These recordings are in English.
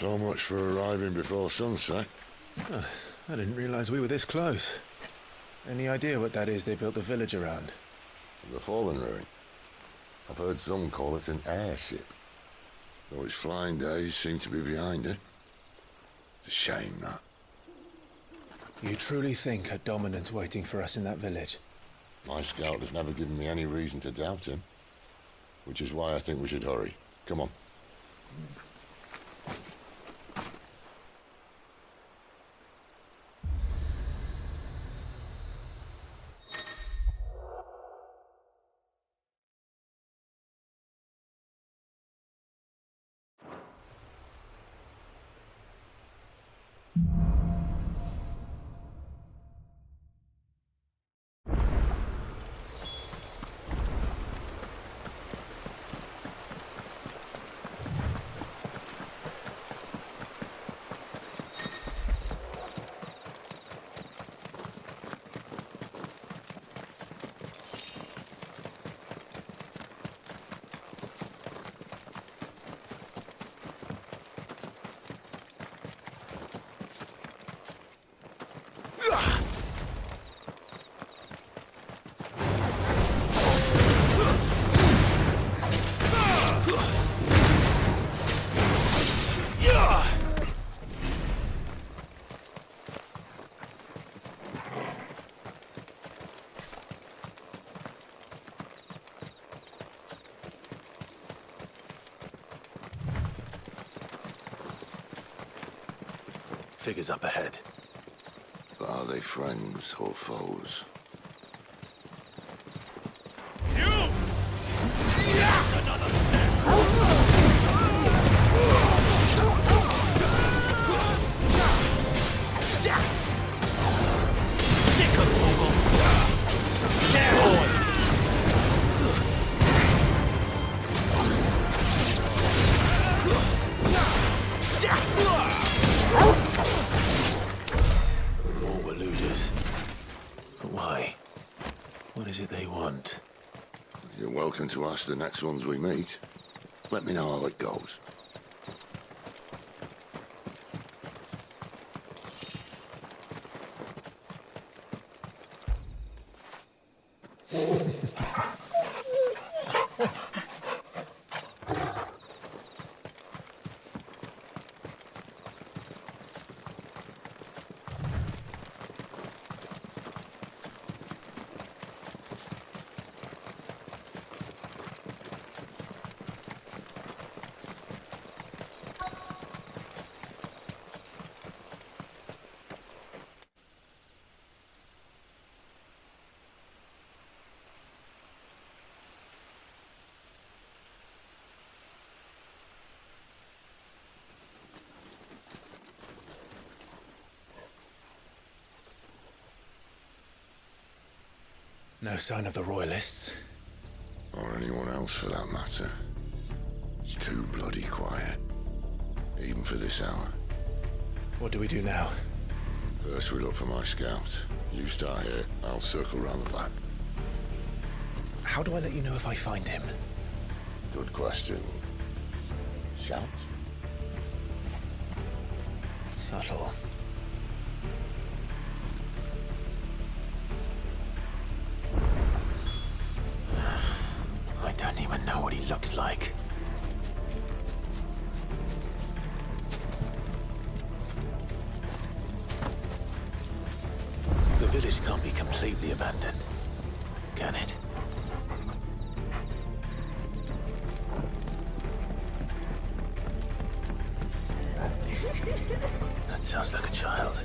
So much for arriving before sunset. I didn't realize we were this close. Any idea what that is they built the village around? The Fallen Ruin. I've heard some call it an airship. Though its flying days seem to be behind it. It's a shame, that. You truly think a dominant's waiting for us in that village? My scout has never given me any reason to doubt him. Which is why I think we should hurry. Come on. Figures up ahead. But are they friends or foes? To ask the next ones we meet. Let me know how it goes. No sign of the Royalists. Or anyone else for that matter. It's too bloody quiet. Even for this hour. What do we do now? First we look for my scout. You start here, I'll circle round the back. How do I let you know if I find him? Good question. Shout? Subtle. I don't even know what he looks like. The village can't be completely abandoned, can it? That sounds like a child.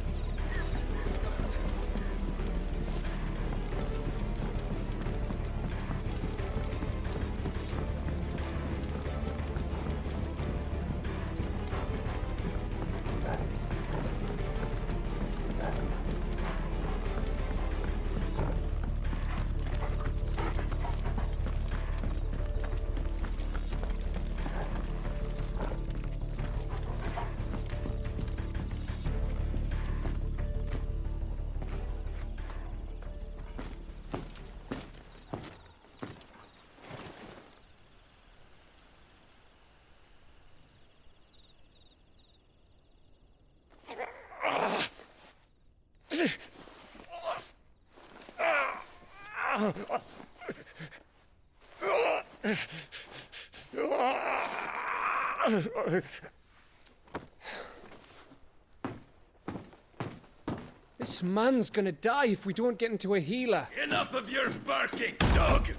This man's gonna die if we don't get into a healer. Enough of your barking, dog!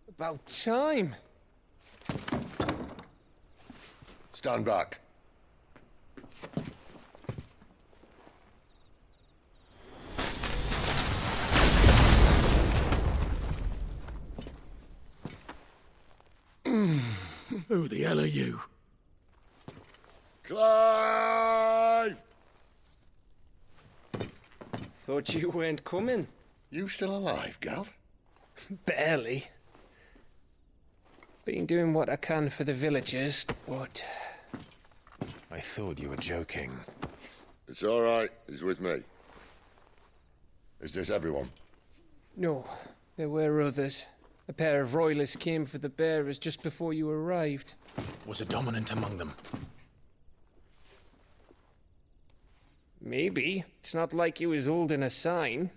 About time. Stand back. Who the hell are you? Clive! Thought you weren't coming. You still alive, Gav? Barely. Been doing what I can for the villagers, but... I thought you were joking. It's all right. He's with me. Is this everyone? No, there were others. A pair of royalists came for the bearers just before you arrived. Was a dominant among them? Maybe. It's not like he was holding a sign.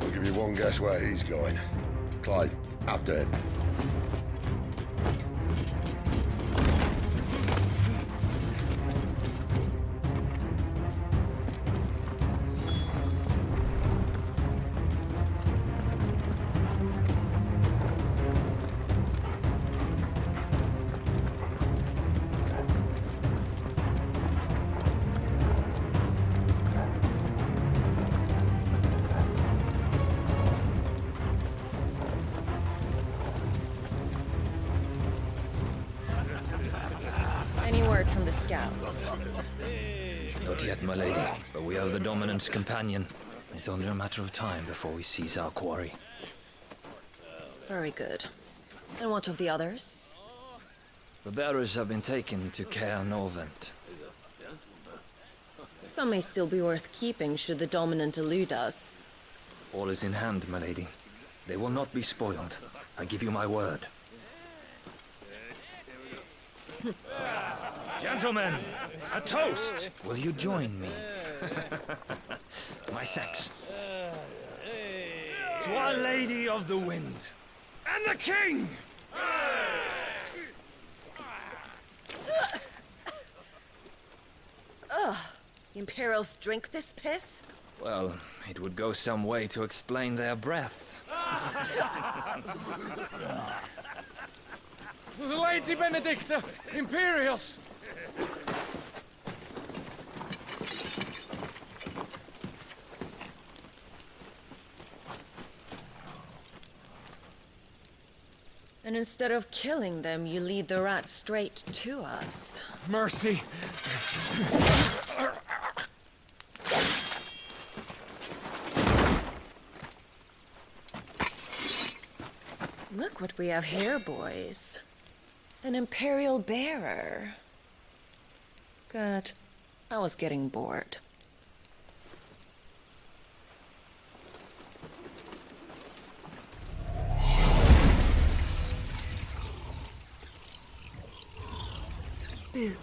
I'll give you one guess where he's going. Clive, after him. Any word from the scouts? Not yet, my lady, but we have the dominant's companion. It's only a matter of time before we seize our quarry. Very good. And what of the others? The bearers have been taken to Caer Novent. Some may still be worth keeping should the dominant elude us. All is in hand, my lady. They will not be spoiled. I give you my word. Gentlemen, a toast! Will you join me? My thanks. To Our Lady of the Wind and the King! Ugh! The Imperials drink this piss? Well, it would go some way to explain their breath. Lady Benedicta! Imperials! And instead of killing them, you lead the rats straight to us. Mercy! Look what we have here, boys. An Imperial bearer. Good. I was getting bored. Boo.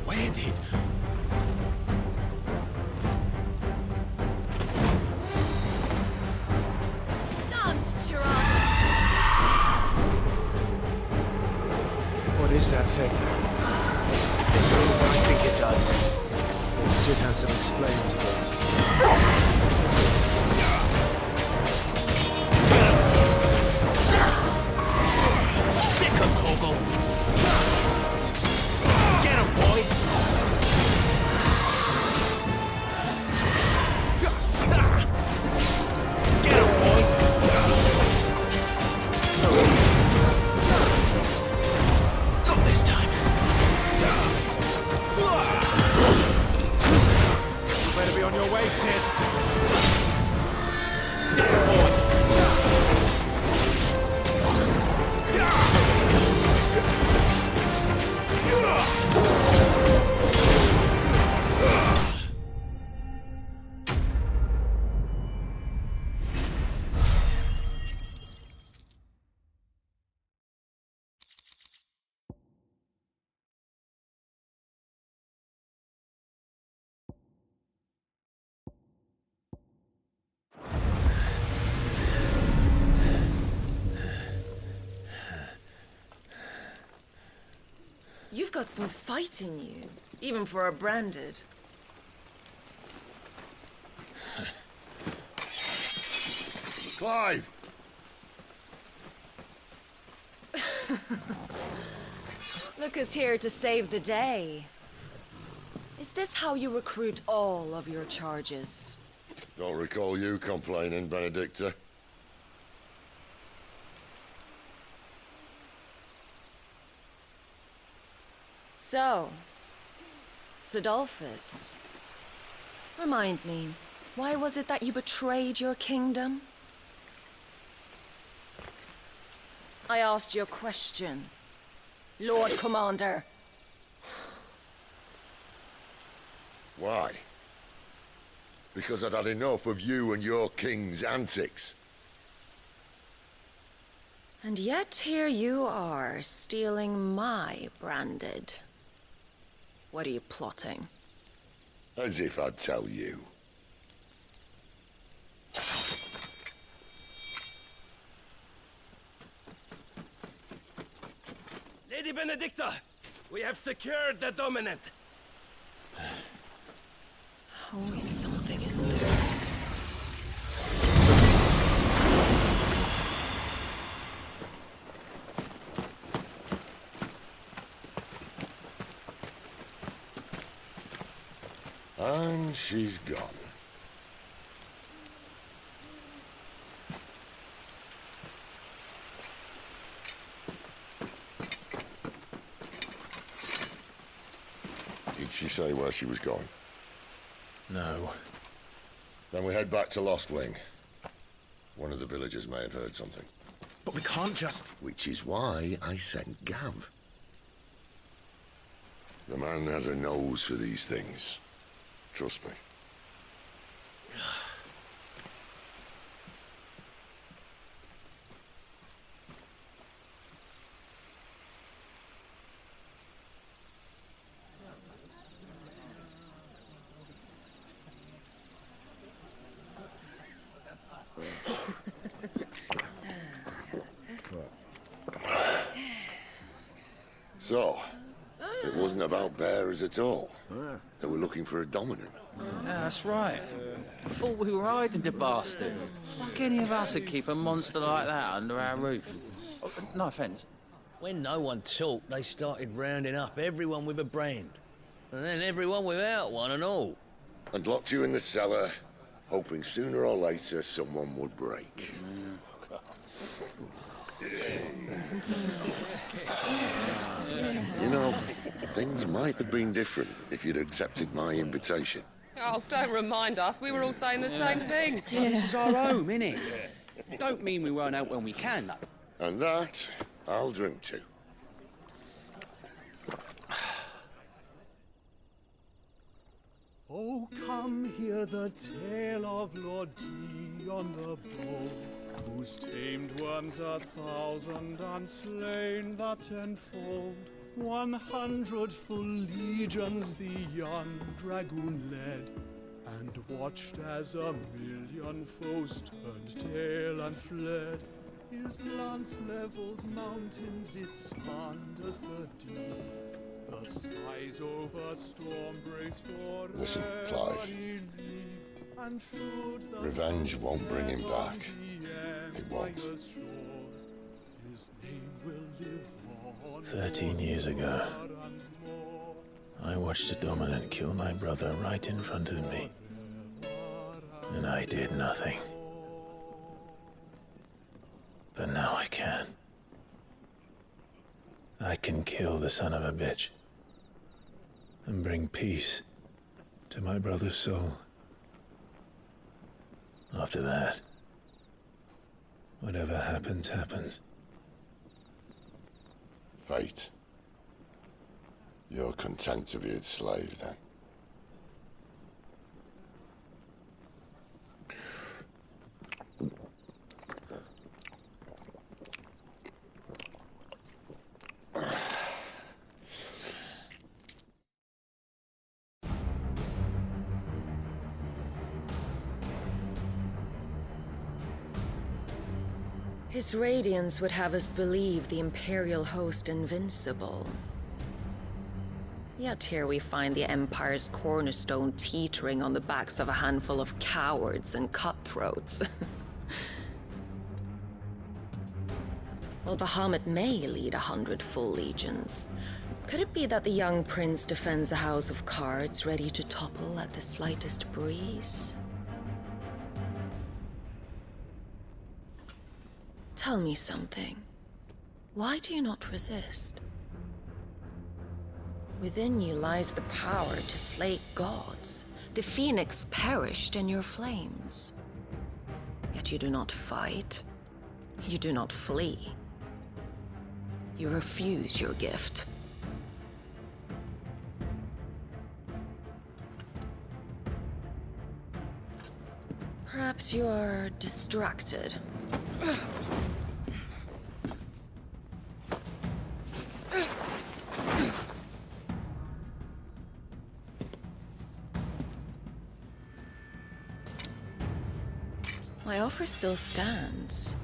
Where did... What is that thing? It means what I think it does. Sid has some explaining to do. Sick of Toggle! Get him, boy! Get him, boy! Not this time! You better be on your way, got some fight in you, even for a branded. Clive! Look who's here to save the day. Is this how you recruit all of your charges? Don't recall you complaining, Benedicta. So, Sidolphus, remind me, why was it that you betrayed your kingdom? I asked you a question, Lord Commander. Why? Because I'd had enough of you and your king's antics. And yet here you are, stealing my branded. What are you plotting? As if I'd tell you. Lady Benedicta, we have secured the dominant. Always something, isn't there? And she's gone. Did she say where she was going? No. Then we head back to Lost Wing. One of the villagers may have heard something. But we can't just... Which is why I sent Gav. The man has a nose for these things. Trust me. So, it wasn't about bearers at all. They were looking for a dominant. Yeah, that's right. Thought we were hiding the bastard. Like any of us would keep a monster like that under our roof. Oh, no offence. When no one talked, they started rounding up everyone with a brand. And then everyone without one and all. And locked you in the cellar, hoping sooner or later someone would break. You know, things might have been different if you'd accepted my invitation. Oh, don't remind us. We were all saying the same thing. This is our home, innit? Don't mean we won't out when we can, though. And that, I'll drink to. Oh, come hear the tale of Lord Dion the Bold, whose tamed worms 1,000 and slain the tenfold. 100 full legions the young dragoon led, and watched as 1,000,000 foes turned tail and fled. His lance levels mountains, it spanned as the deep. The skies over storm breaks forever. Listen, Clive. And Revenge won't bring him back. It won't. His name will live on 13 years ago, I watched a dominant kill my brother right in front of me. And I did nothing. But now I can. I can kill the son of a bitch and bring peace to my brother's soul. After that, whatever happens, happens. Fate. You're content to be its slave, then? His radiance would have us believe the Imperial host invincible. Yet here we find the Empire's cornerstone teetering on the backs of a handful of cowards and cutthroats. Well, Bahamut may lead 100 full legions. Could it be that the young prince defends a house of cards ready to topple at the slightest breeze? Tell me something. Why do you not resist? Within you lies the power to slay gods. The phoenix perished in your flames. Yet you do not fight. You do not flee. You refuse your gift. Perhaps you are distracted. My offer still stands.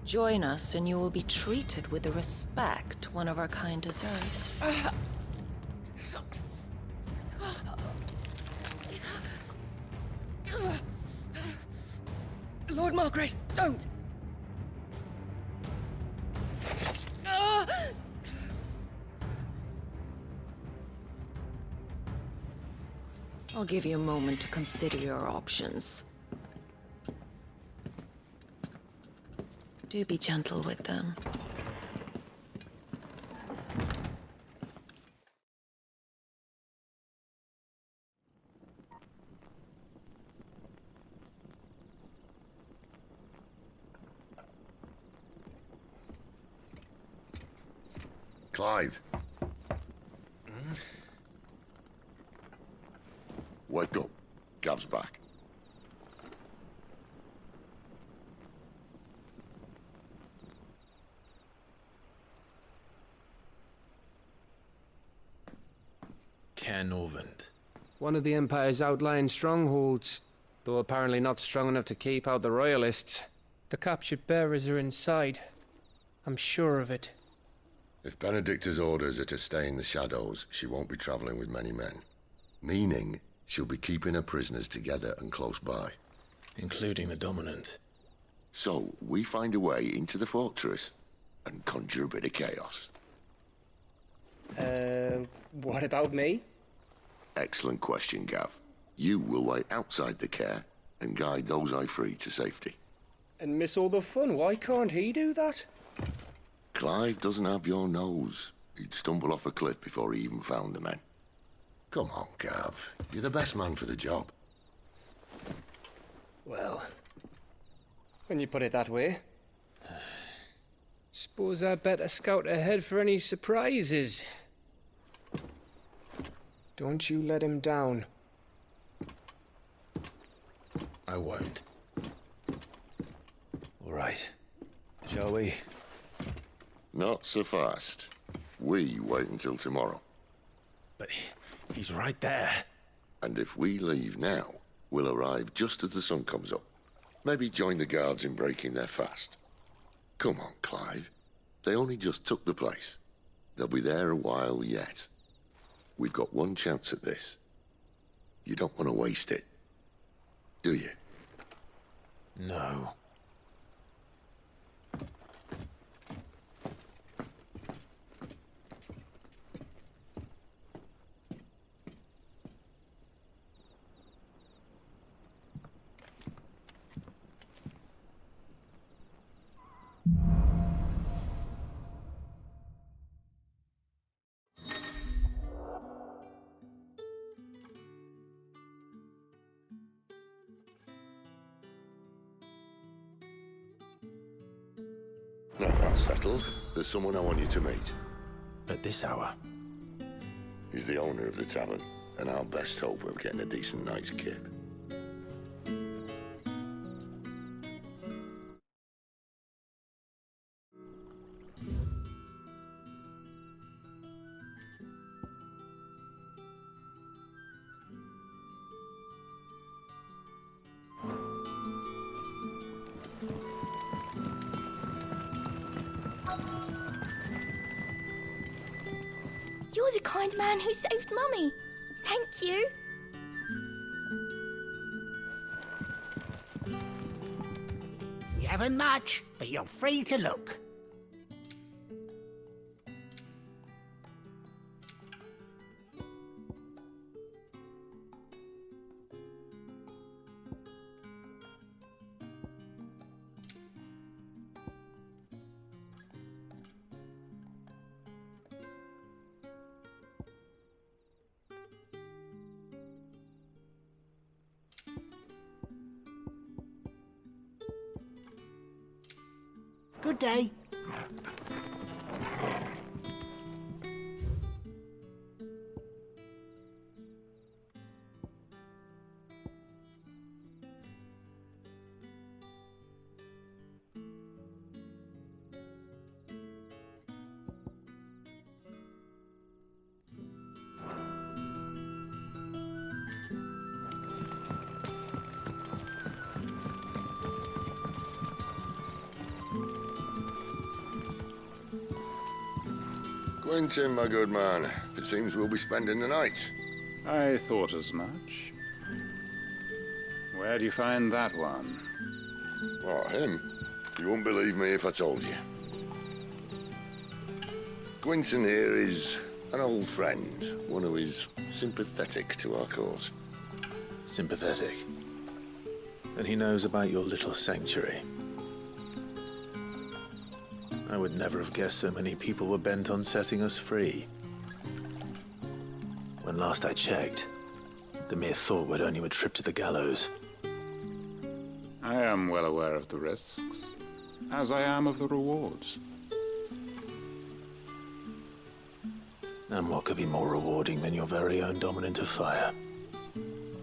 Join us and you will be treated with the respect one of our kind deserves. Lord Margrace, don't! I'll give you a moment to consider your options. Do be gentle with them. Clive. Wake up. Gav's back. Norvend. One of the Empire's outlying strongholds, though apparently not strong enough to keep out the Royalists. The captured bearers are inside. I'm sure of it. If Benedicta's orders are to stay in the shadows, she won't be traveling with many men. Meaning, she'll be keeping her prisoners together and close by. Including the Dominant. So, we find a way into the fortress and conjure a bit of chaos. What about me? Excellent question, Gav. You will wait outside the care and guide those I free to safety. And miss all the fun. Why can't he do that? Clive doesn't have your nose. He'd stumble off a cliff before he even found the men. Come on, Gav. You're the best man for the job. Well, when you put it that way. Suppose I'd better scout ahead for any surprises. Don't you let him down. I won't. All right. Shall we? Not so fast. We wait until tomorrow. But he's right there. And if we leave now, we'll arrive just as the sun comes up. Maybe join the guards in breaking their fast. Come on, Clive. They only just took the place. They'll be there a while yet. We've got one chance at this. You don't want to waste it, do you? No. Now that's settled. There's someone I want you to meet. At this hour? He's the owner of the tavern, and our best hope of getting a decent night's kip. You're the kind man who saved Mummy. Thank you. You haven't much, but you're free to look. Good day. Quentin, my good man. It seems we'll be spending the night. I thought as much. Where do you find that one? What, him? You wouldn't believe me if I told you. Quentin here is an old friend, one who is sympathetic to our cause. Sympathetic? And he knows about your little sanctuary. I would never have guessed so many people were bent on setting us free. When last I checked, the mere thought would earn you a trip to the gallows. I am well aware of the risks, as I am of the rewards. And what could be more rewarding than your very own dominant of fire?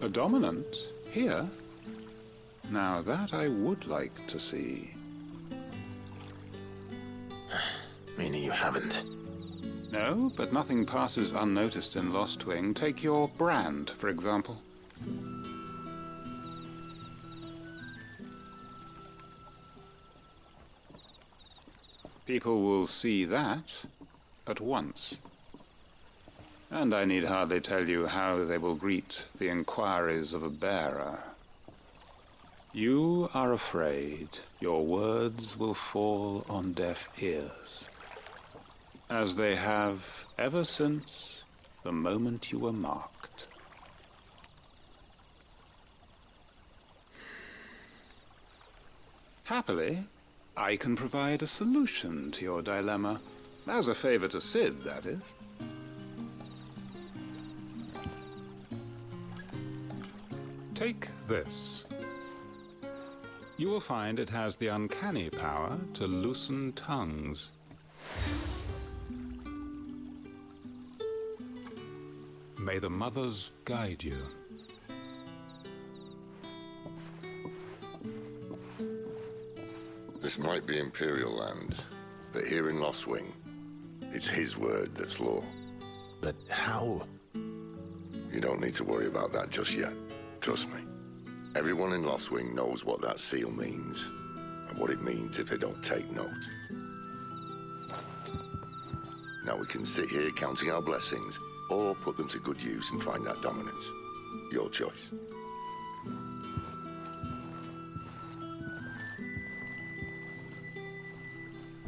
A dominant? Here? Now that I would like to see. Meaning you haven't? No, but nothing passes unnoticed in Lostwing. Take your brand, for example. People will see that at once. And I need hardly tell you how they will greet the inquiries of a bearer. You are afraid your words will fall on deaf ears, as they have ever since the moment you were marked. Happily, I can provide a solution to your dilemma, as a favor to Sid, that is. Take this. You will find it has the uncanny power to loosen tongues. May the mothers guide you. This might be Imperial land, but here in Lostwing, it's his word that's law. But how? You don't need to worry about that just yet. Trust me. Everyone in Lostwing knows what that seal means, and what it means if they don't take note. Now we can sit here counting our blessings, or put them to good use and find that dominance. Your choice.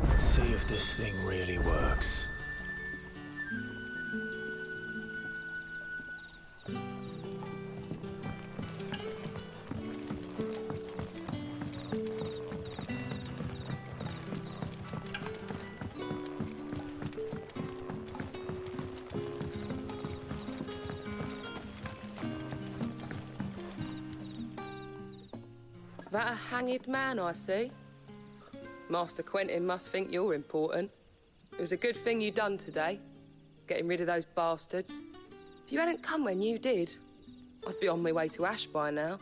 Let's see if this thing really works. That a hanged man I see? Master Quentin must think you're important. It was a good thing you done today, getting rid of those bastards. If you hadn't come when you did, I'd be on my way to Ash by now,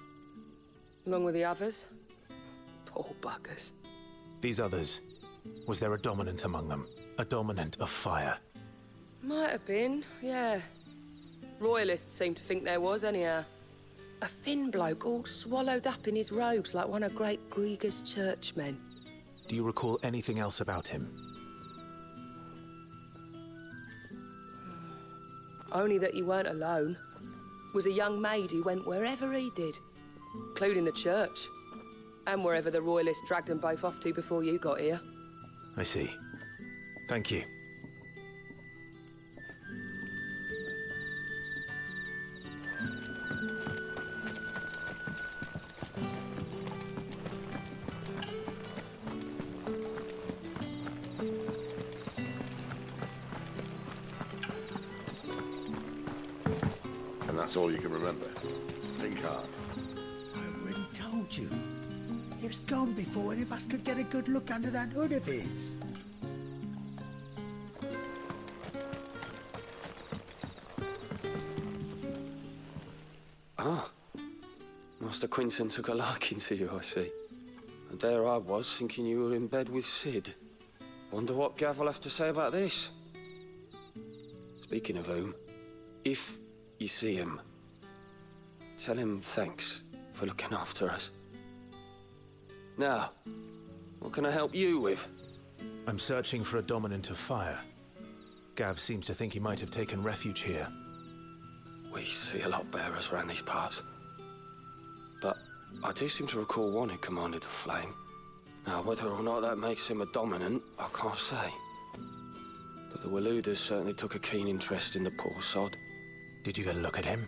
along with the others. Poor buggers. These others, was there a dominant among them? A dominant of fire? Might have been, yeah. Royalists seem to think there was, anyhow. A thin bloke all swallowed up in his robes like one of Great Grieger's churchmen. Do you recall anything else about him? Only that you weren't alone. Was a young maid who went wherever he did, including the church, and wherever the royalists dragged them both off to before you got here. I see. Thank you. And that's all you can remember. Think hard. I already told you. He was gone before any of us could get a good look under that hood of his. Ah. Master Quinton took a liking to you, I see. And there I was, thinking you were in bed with Sid. Wonder what Gav will have to say about this. Speaking of whom, if you see him, tell him thanks for looking after us. Now, what can I help you with? I'm searching for a dominant of fire. Gav seems to think he might have taken refuge here. We see a lot bearers around these parts. But I do seem to recall one who commanded the flame. Now, whether or not that makes him a dominant, I can't say. But the Waluders certainly took a keen interest in the poor sod. Did you get a look at him?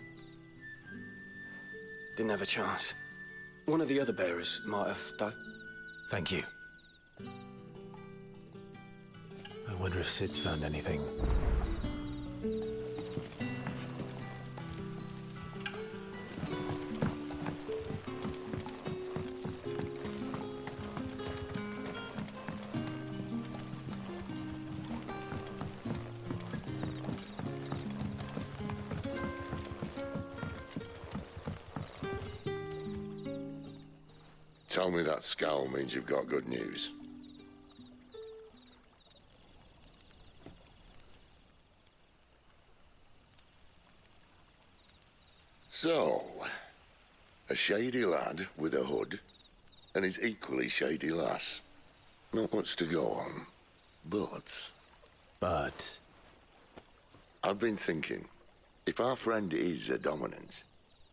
Didn't have a chance. One of the other bearers might have, though. Thank you. I wonder if Sid's found anything. Tell me that scowl means you've got good news. So, a shady lad with a hood, and his equally shady lass. Not much to go on, but... I've been thinking, if our friend is a dominant,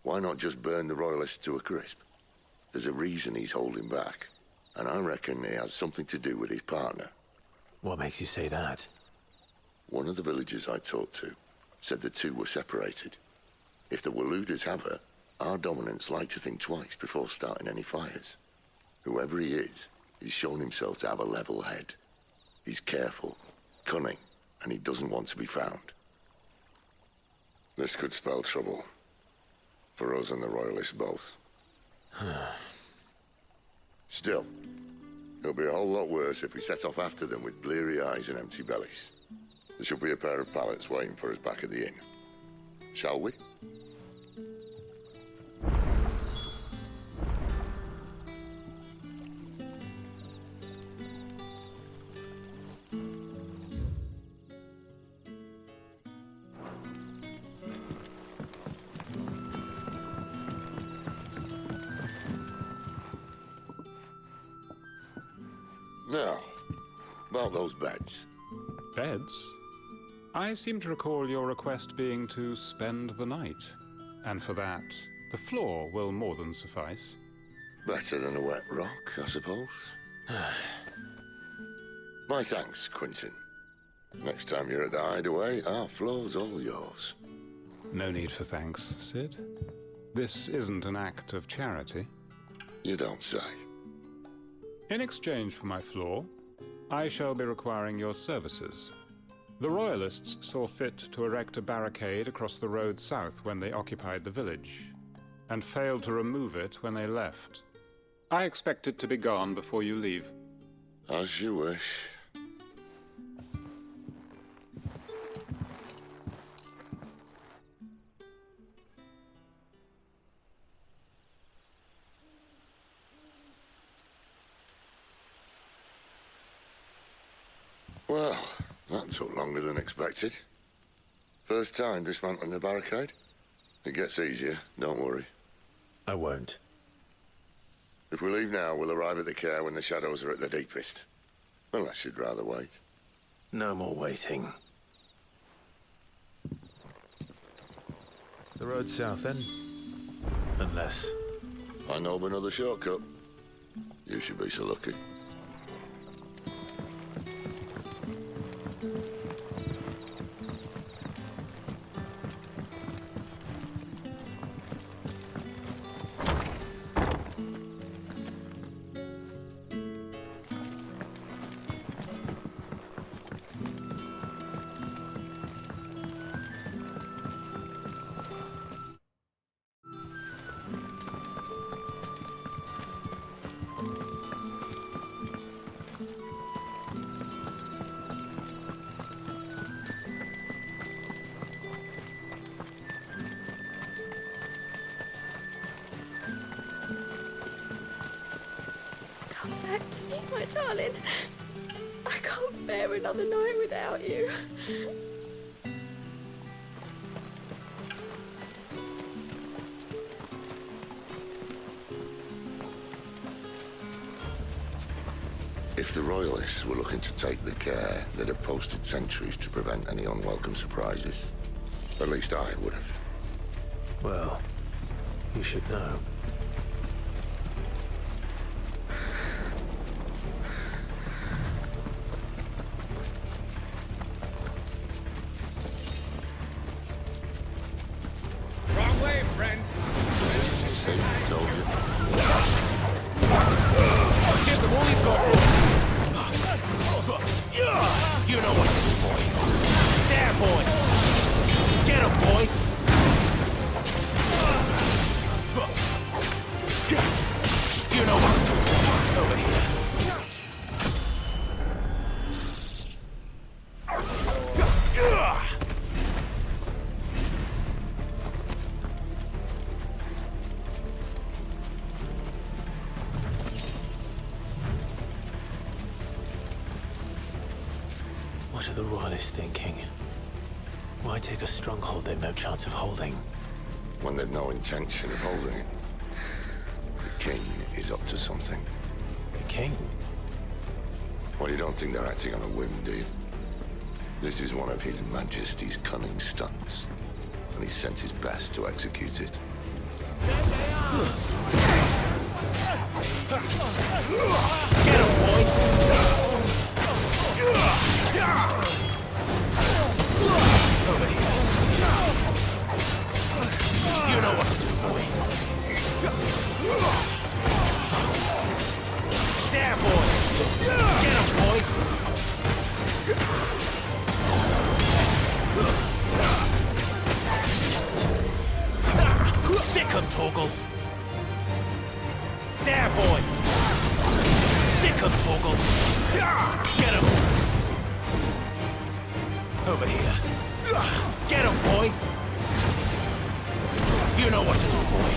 why not just burn the royalists to a crisp? There's a reason he's holding back, and I reckon it has something to do with his partner. What makes you say that? One of the villagers I talked to said the two were separated. If the Waluders have her, our dominants like to think twice before starting any fires. Whoever he is, he's shown himself to have a level head. He's careful, cunning, and he doesn't want to be found. This could spell trouble. For us and the royalists both. Still, it'll be a whole lot worse if we set off after them with bleary eyes and empty bellies. There should be a pair of pallets waiting for us back at the inn. Shall we? Now, about those beds. Beds? I seem to recall your request being to spend the night. And for that, the floor will more than suffice. Better than a wet rock, I suppose. My thanks, Quinton. Next time you're at the hideaway, our floor's all yours. No need for thanks, Sid. This isn't an act of charity. You don't say. In exchange for my floor, I shall be requiring your services. The Royalists saw fit to erect a barricade across the road south when they occupied the village, and failed to remove it when they left. I expect it to be gone before you leave. As you wish. Well, that took longer than expected. First time dismantling the barricade? It gets easier, don't worry. I won't. If we leave now, we'll arrive at the care when the shadows are at their deepest. Unless you'd rather wait. No more waiting. The road south then? Unless... I know of another shortcut. You should be so lucky. Come back to me, my darling. I can't bear another night without you. If the Royalists were looking to take the care, they'd have posted sentries to prevent any unwelcome surprises. At least I would have. Well, you should know. Wrong way, friend. Told you. Give them all you've got. You know what to do, boy. There, boy. Get him, boy. You know what to do, boy. Over here. What are the Royalists thinking? Why take a stronghold they've no chance of holding? When they've no intention of holding it. The king is up to something. The king? Well, you don't think they're acting on a whim, do you? This is one of His Majesty's cunning stunts, and he's sent his best to execute it. Get him, boy. Over here. You know what to do, boy. There, boy. Get him, boy. Sick him, Torgal. There, boy. Sick him, Torgal. Get him. Over here. Get him, boy. You know what to do, boy.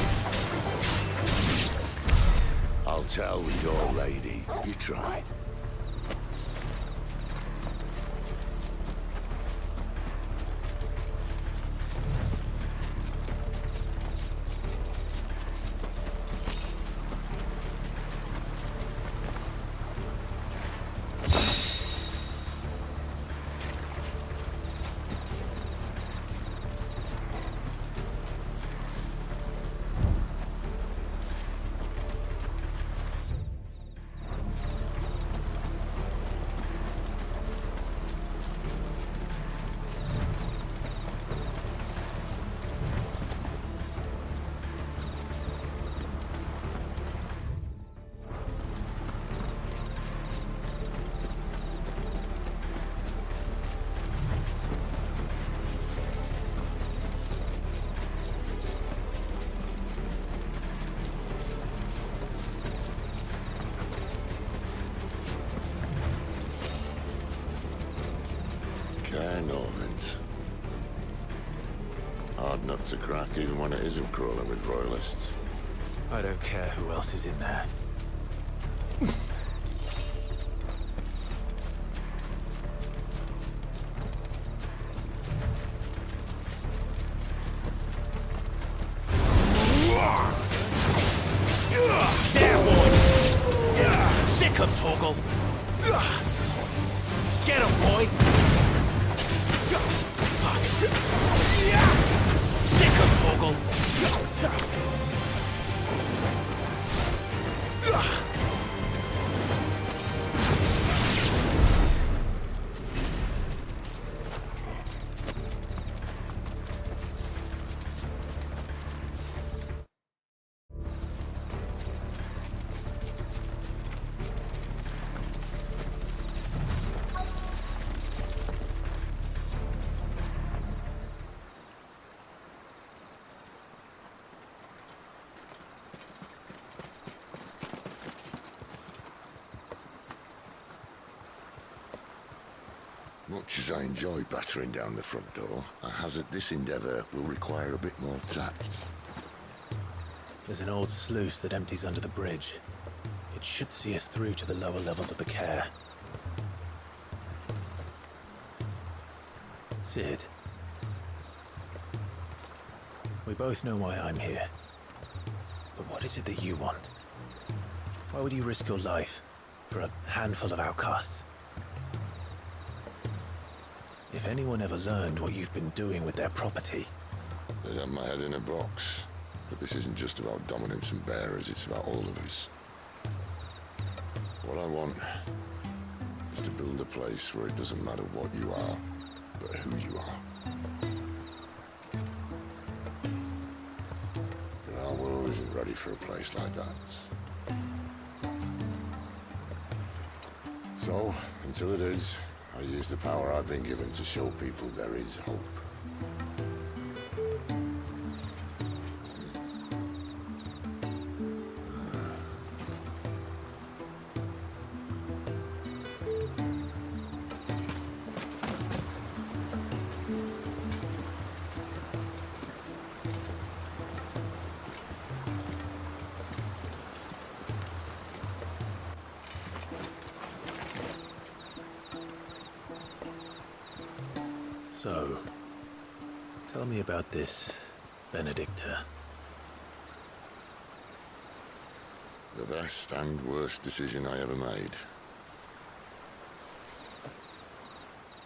I'll tell your lady. You try. Norvins. Hard nut to crack even when it isn't crawling with Royalists. I don't care who else is in there. There, boy. Sick him, Torgal. Get him, boy. Sick of Torgal! Much as I enjoy battering down the front door, I hazard this endeavour will require a bit more tact. There's an old sluice that empties under the bridge. It should see us through to the lower levels of the care. Sid. We both know why I'm here. But what is it that you want? Why would you risk your life for a handful of outcasts? If anyone ever learned what you've been doing with their property... They'd have my head in a box. But this isn't just about dominance and bearers, it's about all of us. What I want is to build a place where it doesn't matter what you are, but who you are. But our world isn't ready for a place like that. So, until it is, I use the power I've been given to show people there is hope. So, tell me about this Benedicta. The best and worst decision I ever made.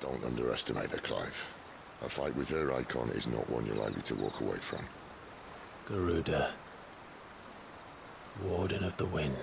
Don't underestimate her, Clive. A fight with her Eikon is not one you're likely to walk away from. Garuda. Warden of the Wind.